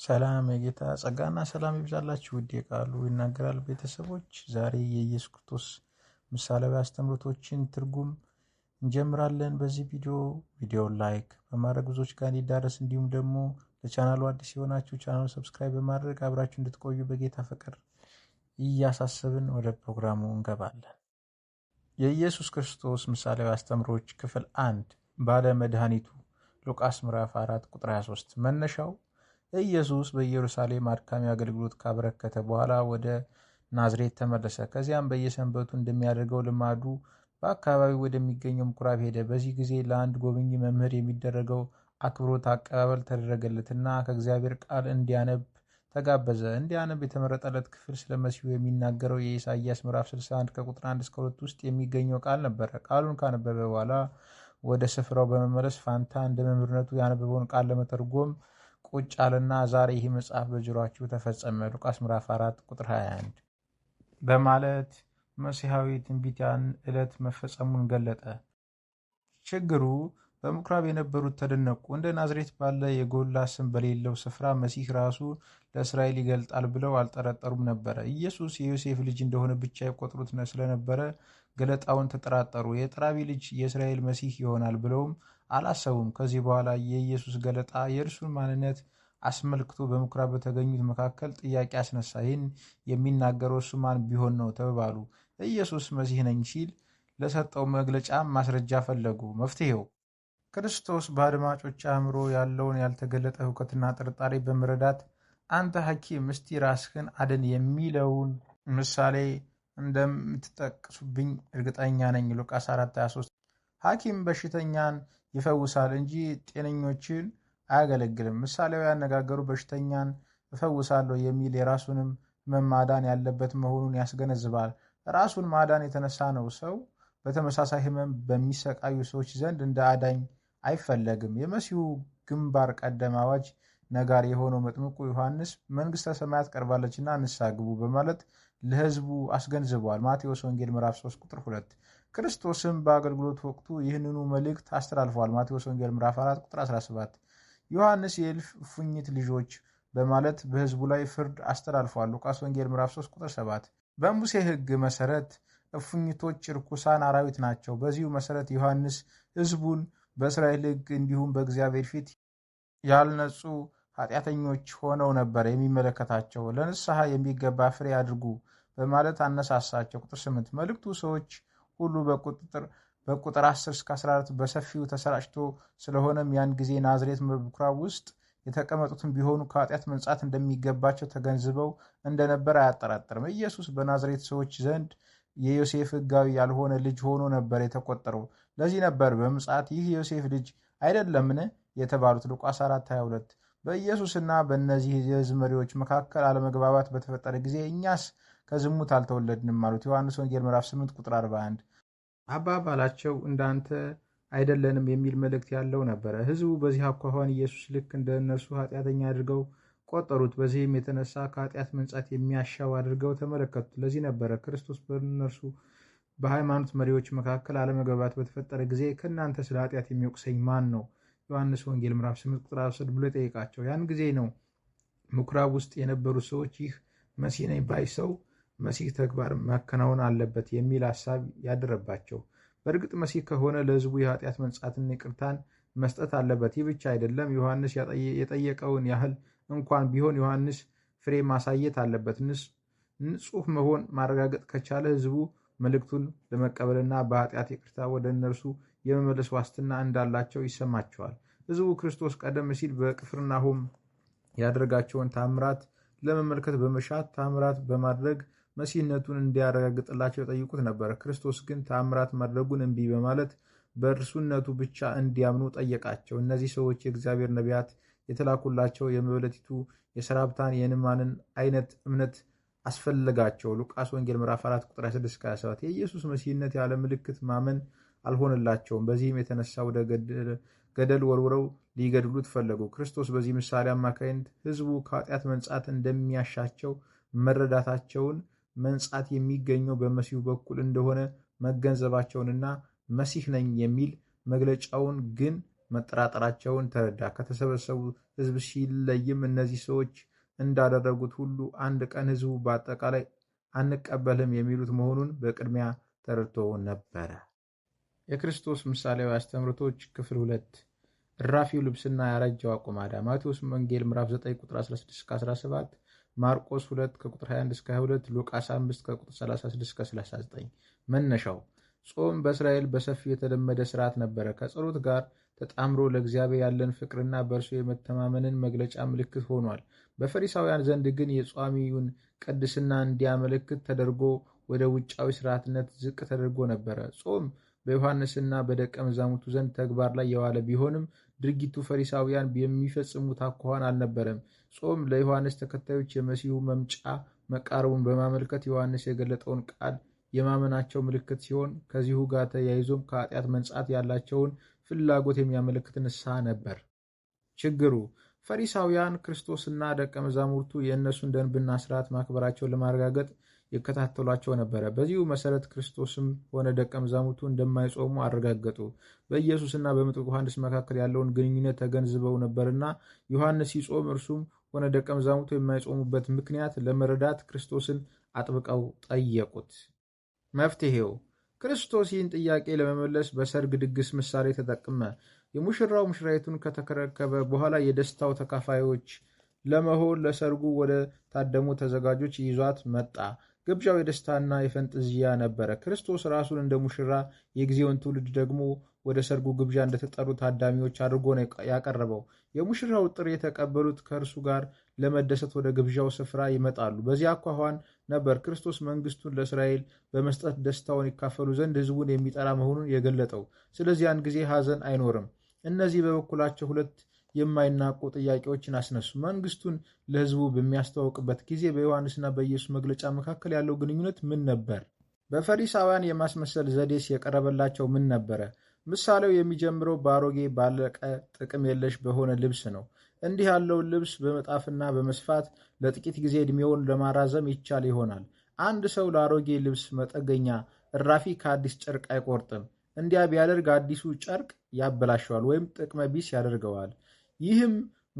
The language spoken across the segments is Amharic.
ሰላም የጌታ ጸጋና ሰላም ይብዛላችሁ ውድ የቃሉ ይናገራል ቤተሰቦች። ዛሬ የኢየሱስ ክርስቶስ ምሳሌያዊ አስተምህሮቶችን ትርጉም እንጀምራለን። በዚህ ቪዲዮውን ላይክ በማድረግ ብዙዎች ጋር እንዲዳረስ እንዲሁም ደግሞ ለቻናሉ አዲስ የሆናችሁ ቻናሉ ሰብስክራይብ በማድረግ አብራችሁ እንድትቆዩ በጌታ ፍቅር እያሳሰብን ወደ ፕሮግራሙ እንገባለን። የኢየሱስ ክርስቶስ ምሳሌያዊ አስተምህሮች ክፍል 1 ባለ መድኃኒቱ ሉቃስ ምዕራፍ 4 ቁጥር 23። መነሻው ኢየሱስ በኢየሩሳሌም አድካሚ አገልግሎት ካበረከተ በኋላ ወደ ናዝሬት ተመለሰ። ከዚያም በየሰንበቱ እንደሚያደርገው ልማዱ በአካባቢው ወደሚገኘው ምኩራብ ሄደ። በዚህ ጊዜ ለአንድ ጎብኚ መምህር የሚደረገው አክብሮት አቀባበል ተደረገለትና ከእግዚአብሔር ቃል እንዲያነብ ተጋበዘ። እንዲያነብ የተመረጠለት ክፍል ስለ መሲሁ የሚናገረው የኢሳይያስ ምዕራፍ 61 ከቁጥር 1 እስከ 2 ውስጥ የሚገኘው ቃል ነበረ። ቃሉን ካነበበ በኋላ ወደ ስፍራው በመመለስ ፋንታ እንደ መምህርነቱ ያነበበውን ቃል ለመተርጎም ቁጭ አለና ዛሬ ይህ መጽሐፍ በጆሮአችሁ ተፈጸመ ሉቃስ ምዕራፍ 4 ቁጥር 21 በማለት መሲሐዊ ትንቢት ያን ዕለት መፈጸሙን ገለጠ። ችግሩ በምኩራብ የነበሩት ተደነቁ። እንደ ናዝሬት ባለ የጎላ ስም በሌለው ስፍራ መሲህ ራሱ ለእስራኤል ይገልጣል ብለው አልጠረጠሩም ነበረ። ኢየሱስ የዮሴፍ ልጅ እንደሆነ ብቻ የቆጥሩት ስለነበረ ገለጣውን ተጠራጠሩ። የጠራቢ ልጅ የእስራኤል መሲህ ይሆናል ብለውም አላሰቡም። ከዚህ በኋላ የኢየሱስ ገለጣ የእርሱን ማንነት አስመልክቶ በምኩራብ በተገኙት መካከል ጥያቄ አስነሳ። ይህን የሚናገረው እሱ ማን ቢሆን ነው ተባባሉ። ኢየሱስ መሲህ ነኝ ሲል ለሰጠው መግለጫ ማስረጃ ፈለጉ። መፍትሄው ክርስቶስ በአድማጮች አእምሮ ያለውን ያልተገለጠ ሁከትና ጥርጣሬ በመረዳት አንተ ሐኪም እስቲ ራስህን አድን የሚለውን ምሳሌ እንደምትጠቅሱብኝ እርግጠኛ ነኝ። ሉቃስ 4:23 ሐኪም በሽተኛን ይፈውሳል እንጂ ጤነኞችን አያገለግልም። ምሳሌያዊ አነጋገሩ በሽተኛን እፈውሳለሁ የሚል የራሱንም ሕመም ማዳን ያለበት መሆኑን ያስገነዝባል። ራሱን ማዳን የተነሳ ነው። ሰው በተመሳሳይ ሕመም በሚሰቃዩ ሰዎች ዘንድ እንደ አዳኝ አይፈለግም። የመሲሁ ግንባር ቀደም አዋጅ ነጋሪ የሆነው መጥምቁ ዮሐንስ መንግሥተ ሰማያት ቀርባለችና ንስሐ ግቡ በማለት ለሕዝቡ አስገንዝበዋል። ማቴዎስ ወንጌል ምዕራፍ 3 ቁጥር 2። ክርስቶስም በአገልግሎት ወቅቱ ይህንኑ መልእክት አስተላልፏል። ማቴዎስ ወንጌል ምዕራፍ 4 ቁጥር 17። ዮሐንስ የእልፍ እፉኝት ልጆች በማለት በሕዝቡ ላይ ፍርድ አስተላልፏል። ሉቃስ ወንጌል ምዕራፍ 3 ቁጥር 7። በሙሴ ሕግ መሰረት እፉኝቶች ርኩሳን አራዊት ናቸው። በዚሁ መሰረት ዮሐንስ ሕዝቡን በእስራኤል ሕግ እንዲሁም በእግዚአብሔር ፊት ያልነጹ ኃጢአተኞች ሆነው ነበር የሚመለከታቸው። ለንስሐ የሚገባ ፍሬ አድርጉ በማለት አነሳሳቸው። ቁጥር 8 መልእክቱ ሰዎች ሁሉ በቁጥር 10 እስከ 14 በሰፊው ተሰራጭቶ ስለሆነም ያን ጊዜ ናዝሬት ምኩራብ ውስጥ የተቀመጡትን ቢሆኑ ከኃጢአት መንጻት እንደሚገባቸው ተገንዝበው እንደነበር አያጠራጥርም። ኢየሱስ በናዝሬት ሰዎች ዘንድ የዮሴፍ ሕጋዊ ያልሆነ ልጅ ሆኖ ነበር የተቆጠረው። ለዚህ ነበር በምጽአት ይህ የዮሴፍ ልጅ አይደለምን የተባሉት። ሉቃስ 4:22 በኢየሱስና በእነዚህ የሕዝብ መሪዎች መካከል አለመግባባት በተፈጠረ ጊዜ እኛስ ከዝሙት አልተወለድንም አሉት። ዮሐንስ ወንጌል ምዕራፍ 8 ቁጥር 41። አባባላቸው እንዳንተ አይደለንም የሚል መልእክት ያለው ነበረ። ሕዝቡ በዚህ አኳኋን ኢየሱስ ልክ እንደ እነርሱ ኃጢአተኛ አድርገው ቆጠሩት። በዚህም የተነሳ ከኃጢአት መንጻት የሚያሻው አድርገው ተመለከቱት። ለዚህ ነበረ ክርስቶስ በእነርሱ በሃይማኖት መሪዎች መካከል አለመግባባት በተፈጠረ ጊዜ ከእናንተ ስለ ኃጢአት የሚወቅሰኝ ማን ነው? ዮሐንስ ወንጌል ምዕራፍ 8 ቁጥር 10 ብሎ ጠይቃቸው። ያን ጊዜ ነው ምኩራብ ውስጥ የነበሩ ሰዎች ይህ መሲህ ነኝ ባይ ሰው መሲህ ተግባር ማከናወን አለበት የሚል ሐሳብ ያደረባቸው። በእርግጥ መሲህ ከሆነ ለሕዝቡ የኃጢአት መንጻትን ይቅርታን መስጠት አለበት። ይህ ብቻ አይደለም። ዮሐንስ የጠየቀውን ያህል እንኳን ቢሆን ዮሐንስ ፍሬ ማሳየት አለበት። ንጹሕ መሆን ማረጋገጥ ከቻለ ሕዝቡ መልእክቱን ለመቀበልና በኃጢአት ይቅርታ ወደ እነርሱ የመመለስ ዋስትና እንዳላቸው ይሰማቸዋል። ሕዝቡ ክርስቶስ ቀደም ሲል በቅፍርናሆም ያደረጋቸውን ታምራት ለመመልከት በመሻት ታምራት በማድረግ መሲህነቱን እንዲያረጋግጥላቸው ጠይቁት ነበር። ክርስቶስ ግን ታምራት ማድረጉን እምቢ በማለት በእርሱነቱ ብቻ እንዲያምኑ ጠየቃቸው። እነዚህ ሰዎች የእግዚአብሔር ነቢያት የተላኩላቸው የመበለቲቱ የሰራብታን የንዕማንን አይነት እምነት አስፈለጋቸው። ሉቃስ ወንጌል ምዕራፍ 4 ቁጥር 26-27 የኢየሱስ መሲህነት ያለ ምልክት ማመን አልሆነላቸውም። በዚህም የተነሳ ወደ ገደል ወርውረው ሊገድሉት ፈለጉ። ክርስቶስ በዚህ ምሳሌ አማካይነት ሕዝቡ ከኃጢአት መንጻት እንደሚያሻቸው መረዳታቸውን መንጻት የሚገኘው በመሲሁ በኩል እንደሆነ መገንዘባቸውንና መሲህ ነኝ የሚል መግለጫውን ግን መጠራጠራቸውን ተረዳ። ከተሰበሰቡ ሕዝብ ሲለይም እነዚህ ሰዎች እንዳደረጉት ሁሉ አንድ ቀን ሕዝቡ በአጠቃላይ አንቀበልም የሚሉት መሆኑን በቅድሚያ ተረድቶ ነበረ። የክርስቶስ ምሳሌያዊ አስተምህሮቶች ክፍል 2 እራፊው ልብስና ያረጀው አቁማዳ ማቴዎስ ወንጌል ምዕራፍ 9 ቁጥር 16-17፣ ማርቆስ 2 ከቁጥር 21-22፣ ሉቃስ 5 ከቁጥር 36-39። መነሻው ጾም በእስራኤል በሰፊው የተለመደ ስርዓት ነበረ። ከጸሎት ጋር ተጣምሮ ለእግዚአብሔር ያለን ፍቅርና በእርሱ የመተማመንን መግለጫ ምልክት ሆኗል። በፈሪሳውያን ዘንድ ግን የጿሚውን ቅድስና እንዲያመለክት ተደርጎ ወደ ውጫዊ ስርዓትነት ዝቅ ተደርጎ ነበረ። ጾም በዮሐንስና በደቀ መዛሙርቱ ዘንድ ተግባር ላይ የዋለ ቢሆንም ድርጊቱ ፈሪሳውያን የሚፈጽሙት አኳኋን አልነበረም። ጾም ለዮሐንስ ተከታዮች የመሲሁ መምጫ መቃረቡን በማመልከት ዮሐንስ የገለጠውን ቃል የማመናቸው ምልክት ሲሆን ከዚሁ ጋር ተያይዞም ከኃጢአት መንጻት ያላቸውን ፍላጎት የሚያመለክት ንስሐ ነበር። ችግሩ ፈሪሳውያን ክርስቶስና ደቀ መዛሙርቱ የእነሱን ደንብና ስርዓት ማክበራቸውን ለማረጋገጥ ይከታተሏቸው ነበረ። በዚሁ መሰረት ክርስቶስም ሆነ ደቀ መዛሙርቱ እንደማይጾሙ አረጋገጡ። በኢየሱስና በመጥምቁ ዮሐንስ መካከል ያለውን ግንኙነት ተገንዝበው ነበርና ዮሐንስ ሲጾም እርሱም ሆነ ደቀ መዛሙርቱ የማይጾሙበት ምክንያት ለመረዳት ክርስቶስን አጥብቀው ጠየቁት። መፍትሄው ክርስቶስ ይህን ጥያቄ ለመመለስ በሰርግ ድግስ ምሳሌ ተጠቀመ። የሙሽራው ሙሽራይቱን ከተረከበ በኋላ የደስታው ተካፋዮች ለመሆን ለሰርጉ ወደ ታደሙ ተዘጋጆች ይዟት መጣ። ግብዣው የደስታና የፈንጠዝያ ነበረ። ክርስቶስ ራሱን እንደ ሙሽራ የጊዜውን ትውልድ ደግሞ ወደ ሰርጉ ግብዣ እንደተጠሩ ታዳሚዎች አድርጎ ነው ያቀረበው። የሙሽራው ጥሪ የተቀበሉት ከእርሱ ጋር ለመደሰት ወደ ግብዣው ስፍራ ይመጣሉ። በዚህ አኳኋን ነበር ክርስቶስ መንግስቱን ለእስራኤል በመስጠት ደስታውን ይካፈሉ ዘንድ ሕዝቡን የሚጠራ መሆኑን የገለጠው። ስለዚህ ያን ጊዜ ሐዘን አይኖርም። እነዚህ በበኩላቸው ሁለት የማይናቁ ጥያቄዎችን አስነሱ። መንግስቱን ለሕዝቡ በሚያስተዋውቅበት ጊዜ በዮሐንስና በኢየሱስ መግለጫ መካከል ያለው ግንኙነት ምን ነበር? በፈሪሳውያን የማስመሰል ዘዴስ የቀረበላቸው ምን ነበረ? ምሳሌው የሚጀምረው በአሮጌ ባለቀ ጥቅም የለሽ በሆነ ልብስ ነው። እንዲህ ያለውን ልብስ በመጣፍና በመስፋት ለጥቂት ጊዜ ዕድሜውን ለማራዘም ይቻል ይሆናል። አንድ ሰው ለአሮጌ ልብስ መጠገኛ እራፊ ከአዲስ ጨርቅ አይቆርጥም። እንዲያ ቢያደርግ አዲሱ ጨርቅ ያበላሸዋል ወይም ጥቅመ ቢስ ያደርገዋል። ይህም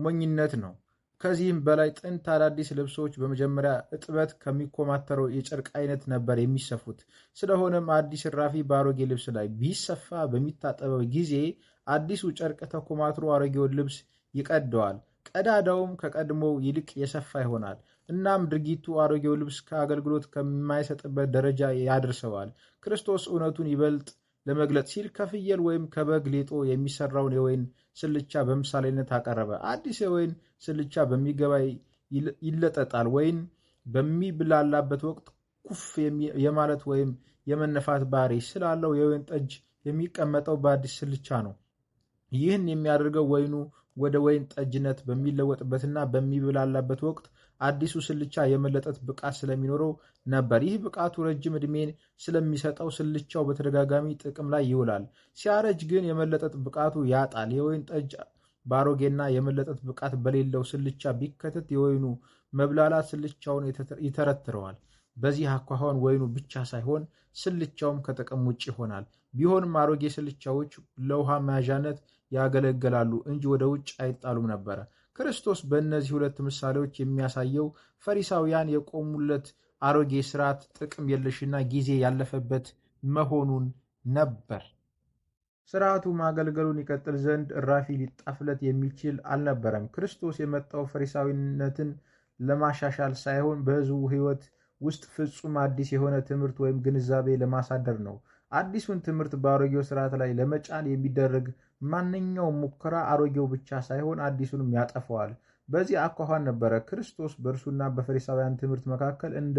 ሞኝነት ነው። ከዚህም በላይ ጥንት አዳዲስ ልብሶች በመጀመሪያ እጥበት ከሚኮማተረው የጨርቅ አይነት ነበር የሚሰፉት። ስለሆነም አዲስ እራፊ በአሮጌ ልብስ ላይ ቢሰፋ በሚታጠበው ጊዜ አዲሱ ጨርቅ ተኮማትሮ አሮጌውን ልብስ ይቀደዋል። ቀዳዳውም ከቀድሞው ይልቅ የሰፋ ይሆናል። እናም ድርጊቱ አሮጌው ልብስ ከአገልግሎት ከማይሰጥበት ደረጃ ያደርሰዋል። ክርስቶስ እውነቱን ይበልጥ ለመግለጽ ሲል ከፍየል ወይም ከበግ ሌጦ የሚሰራውን የወይን ስልቻ በምሳሌነት አቀረበ። አዲስ የወይን ስልቻ በሚገባ ይለጠጣል። ወይን በሚብላላበት ወቅት ኩፍ የማለት ወይም የመነፋት ባህሪ ስላለው የወይን ጠጅ የሚቀመጠው በአዲስ ስልቻ ነው። ይህን የሚያደርገው ወይኑ ወደ ወይን ጠጅነት በሚለወጥበትና በሚብላላበት ወቅት አዲሱ ስልቻ የመለጠጥ ብቃት ስለሚኖረው ነበር። ይህ ብቃቱ ረጅም ዕድሜን ስለሚሰጠው ስልቻው በተደጋጋሚ ጥቅም ላይ ይውላል። ሲያረጅ ግን የመለጠጥ ብቃቱ ያጣል። የወይን ጠጅ በአሮጌና የመለጠጥ ብቃት በሌለው ስልቻ ቢከተት የወይኑ መብላላት ስልቻውን ይተረትረዋል። በዚህ አኳኋን ወይኑ ብቻ ሳይሆን ስልቻውም ከጥቅም ውጭ ይሆናል። ቢሆንም አሮጌ ስልቻዎች ለውሃ መያዣነት ያገለግላሉ እንጂ ወደ ውጭ አይጣሉም ነበረ። ክርስቶስ በእነዚህ ሁለት ምሳሌዎች የሚያሳየው ፈሪሳውያን የቆሙለት አሮጌ ስርዓት ጥቅም የለሽና ጊዜ ያለፈበት መሆኑን ነበር። ስርዓቱ ማገልገሉን ይቀጥል ዘንድ እራፊ ሊጣፍለት የሚችል አልነበረም። ክርስቶስ የመጣው ፈሪሳዊነትን ለማሻሻል ሳይሆን በሕዝቡ ሕይወት ውስጥ ፍጹም አዲስ የሆነ ትምህርት ወይም ግንዛቤ ለማሳደር ነው። አዲሱን ትምህርት በአሮጌው ስርዓት ላይ ለመጫን የሚደረግ ማንኛውም ሙከራ አሮጌው ብቻ ሳይሆን አዲሱንም ያጠፈዋል። በዚህ አኳኋን ነበረ ክርስቶስ በእርሱና በፈሪሳውያን ትምህርት መካከል እንደ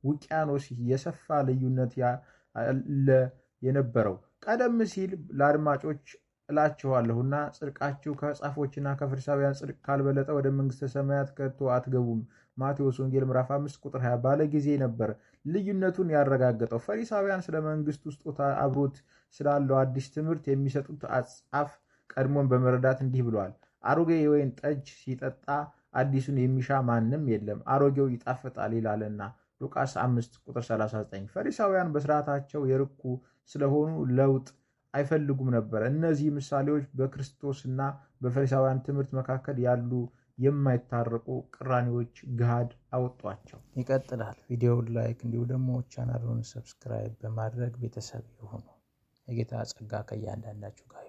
ውቅያኖስ የሰፋ ልዩነት ያለ የነበረው። ቀደም ሲል ለአድማጮች እላችኋለሁና ጽድቃችሁ ከጻፎችና ከፈሪሳውያን ጽድቅ ካልበለጠ ወደ መንግሥተ ሰማያት ከቶ አትገቡም ማቴዎስ ወንጌል ምዕራፍ 5 ቁጥር 20 ባለ ጊዜ ነበር ልዩነቱን ያረጋገጠው። ፈሪሳውያን ስለ መንግስቱ ስጦታ አብሮት ስላለው አዲስ ትምህርት የሚሰጡት አጻፍ ቀድሞን በመረዳት እንዲህ ብለዋል። አሮጌ የወይን ጠጅ ሲጠጣ አዲሱን የሚሻ ማንም የለም፣ አሮጌው ይጣፍጣል ይላልና ሉቃስ 5 ቁጥር 39። ፈሪሳውያን በስርዓታቸው የርኩ ስለሆኑ ለውጥ አይፈልጉም ነበር። እነዚህ ምሳሌዎች በክርስቶስና በፈሪሳውያን ትምህርት መካከል ያሉ የማይታረቁ ቅራኔዎች ገሃድ አወጧቸው። ይቀጥላል። ቪዲዮውን ላይክ እንዲሁ ደግሞ ቻናሉን ሰብስክራይብ በማድረግ ቤተሰብ ይሁኑ። የጌታ ጸጋ ከእያንዳንዳችሁ ጋር